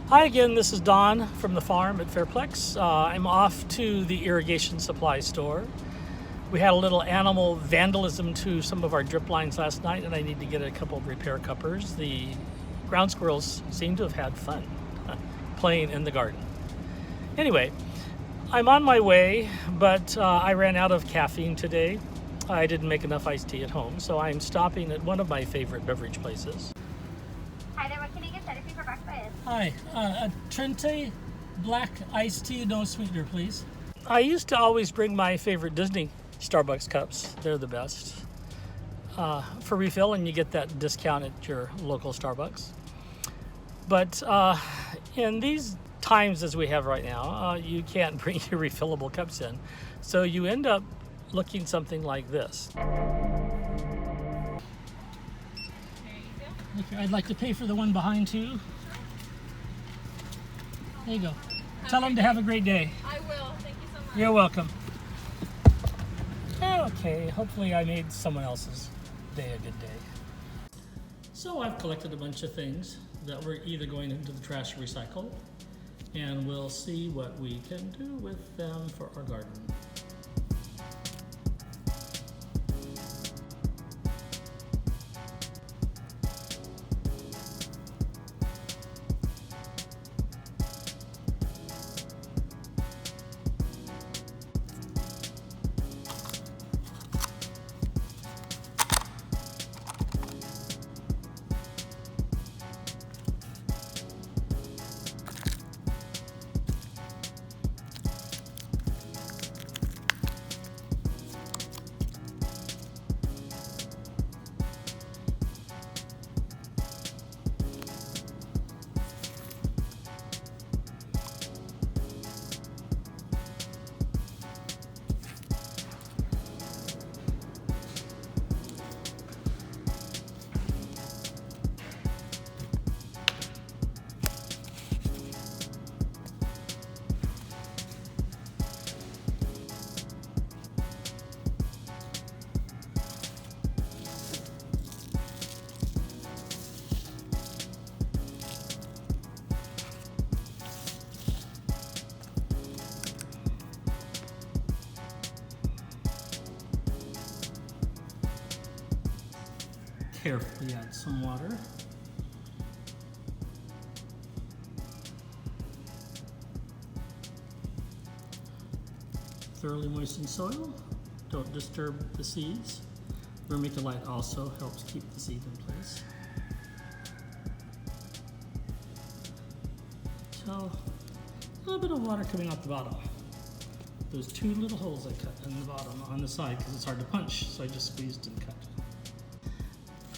Hi again, this is Don from the farm at Fairplex. I'm off to the irrigation supply store. We had a little animal vandalism to some of our drip lines last night, and I need to get a couple of repair cuppers. The ground squirrels seem to have had fun playing in the garden. Anyway, I'm on my way, but I ran out of caffeine today. I didn't make enough iced tea at home, so I'm stopping at one of my favorite beverage places. Hi there, what can I get started for breakfast? Hi, a Trente black iced tea, no sweetener, please. I used to always bring my favorite Disney Starbucks cups. They're the best. For refill, and you get that discount at your local Starbucks. But in these times as we have right now, you can't bring your refillable cups in. So you end up looking something like this. Okay, I'd like to pay for the one behind too. There you go. Tell them to have a great day. I will. Thank you so much. You're welcome. Okay, hopefully I made someone else's day a good day. So I've collected a bunch of things that we're either going into the trash or recycle, and we'll see what we can do with them for our garden. Carefully add some water. Thoroughly moisten soil. Don't disturb the seeds. Vermiculite also helps keep the seed in place. So, a little bit of water coming out the bottom. Those two little holes I cut in the bottom on the side because it's hard to punch, so I just squeezed and cut.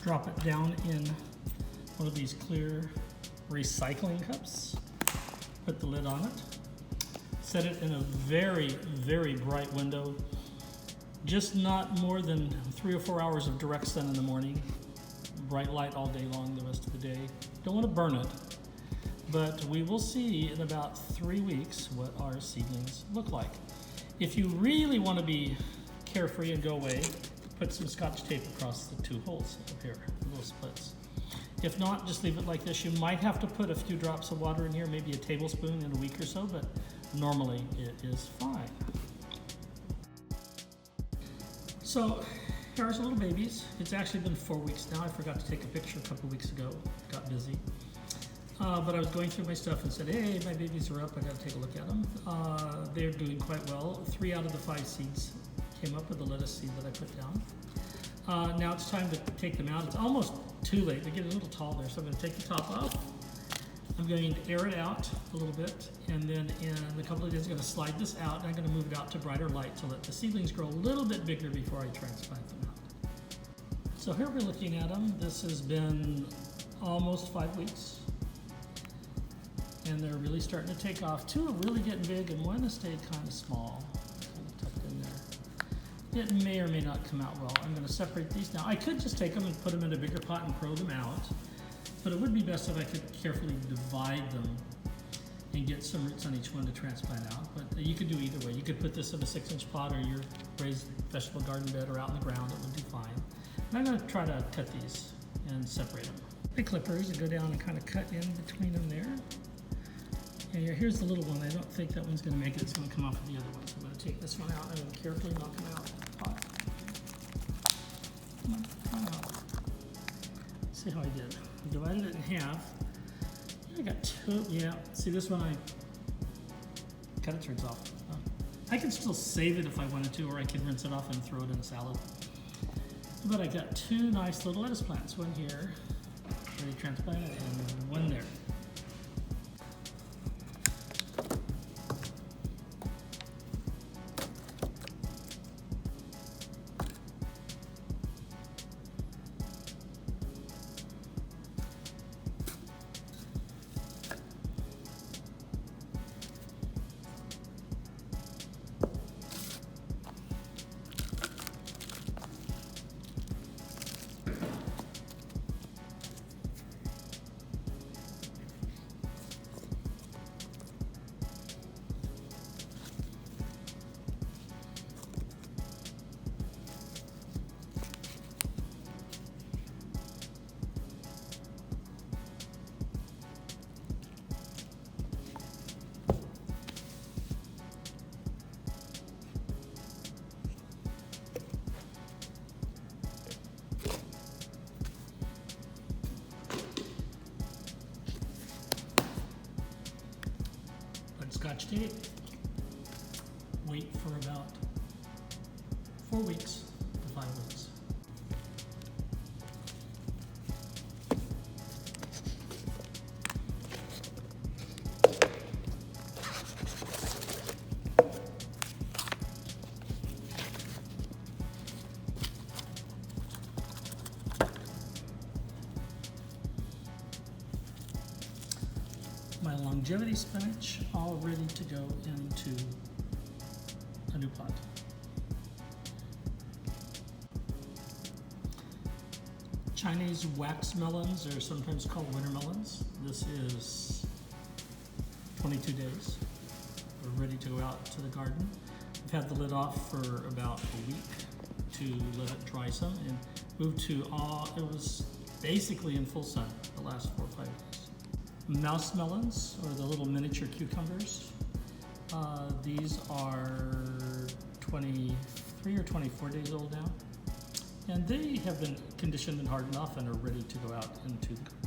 Drop it down in one of these clear recycling cups. Put the lid on it. Set it in a very, very bright window. Just not more than 3 or 4 hours of direct sun in the morning. Bright light all day long the rest of the day. Don't want to burn it, but we will see in about 3 weeks what our seedlings look like. If you really want to be carefree and go away, put some Scotch tape across the two holes up here, little splits. If not, just leave it like this. You might have to put a few drops of water in here, maybe a tablespoon in a week or so, but normally it is fine. So here's our little babies. It's actually been 4 weeks now. I forgot to take a picture a couple weeks ago, got busy. But I was going through my stuff and said, hey, my babies are up, I gotta take a look at them. They're doing quite well. 3 out of the 5 seeds came up with the lettuce seed that I put down. Now it's time to take them out. It's almost too late. They get a little tall there, so I'm going to take the top off. I'm going to air it out a little bit, and then in a couple of days I'm going to slide this out, and I'm going to move it out to brighter light to let the seedlings grow a little bit bigger before I transplant them out. So here we're looking at them. This has been almost 5 weeks, and they're really starting to take off. 2 are really getting big, and 1 has stayed kind of small. It may or may not come out well. I'm going to separate these now. I could just take them and put them in a bigger pot and grow them out, but it would be best if I could carefully divide them and get some roots on each one to transplant out. But you could do either way. You could put this in a 6-inch pot or your raised vegetable garden bed or out in the ground. It would do fine. And I'm going to try to cut these and separate them. The clippers and go down and kind of cut in between them there. Okay, here's the little one. I don't think that one's going to make it. It's going to come off with the other one. So I'm going to take this one out and carefully knock him out. Pot. Come on. See how I did. I divided it in half. I got two. Yeah. See this one? I cut it turns off. I can still save it if I wanted to, or I could rinse it off and throw it in a salad. But I got two nice little lettuce plants. One here, ready transplanted, and one there. Scotch tape, wait for about 4 weeks to 5 weeks. My longevity spinach all ready to go into a new pot. Chinese wax melons are sometimes called winter melons. This is 22 days. We're ready to go out to the garden. I've had the lid off for about a week to let it dry some and moved to it was basically in full sun the last 4 or 5 days. Mouse melons, or the little miniature cucumbers. These are 23 or 24 days old now. And they have been conditioned and hardened off and are ready to go out into the